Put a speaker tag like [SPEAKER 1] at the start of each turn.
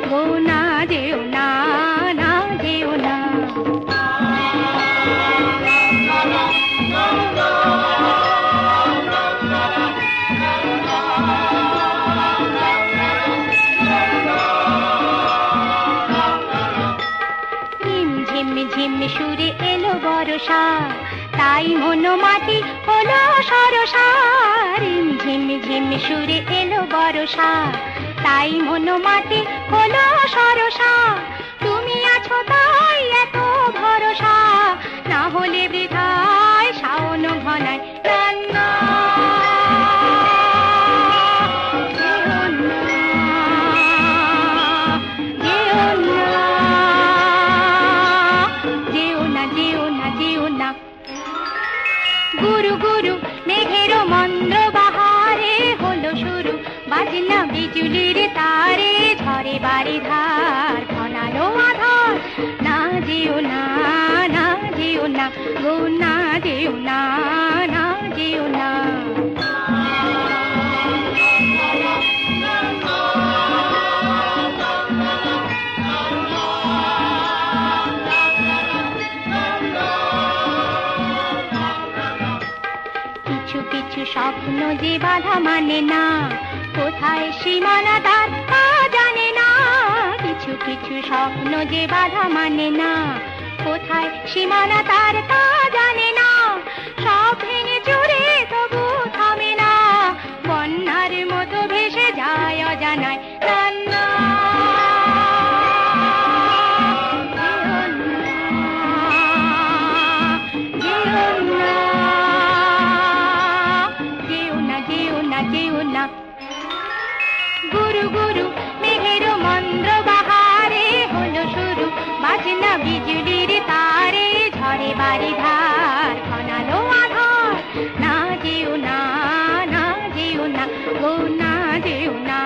[SPEAKER 1] গো না যেও না, না যেও না। ঝিম সুরে এলো বরষা, তাই মন মাটি হলো সরসা। ঝিম ঝিম সুরে এলো বরষা, তাই মন মাটি হলো সরসা। তুমি আছো তাই এত ভরসা, না হলে বৃথায় শাওন ঘনায় কান্না। গুরু গুরু মেঘের মন্দ্র বাহারে হলো শুরু, বাজনা বিজুলির তারে ঝরে বাড়ি ধার ঘনালো আধার। না যেও না, না যেও না, গো না যেও না, না যেও না। কিছু কিছু স্বপ্ন যে বাধা মানে না, কোথায় সীমানা তার তা জানে না। কিছু কিছু স্বপ্ন যে বাধা মানে না, কোথায় সীমানা তার তা জানে না। সব ভেঙে চুরে তবু থামে না, বন্যার মতো ভেসে যায় অজানায় কান্না। গুরু গুরু মেঘের মন্দ্র বাহারে হলো শুরু, বাজনা বিজুলির তারে ঝরে বাড়ি ধার ঘনালো আধার। না যেও না, না যেও না, গো না যেও না।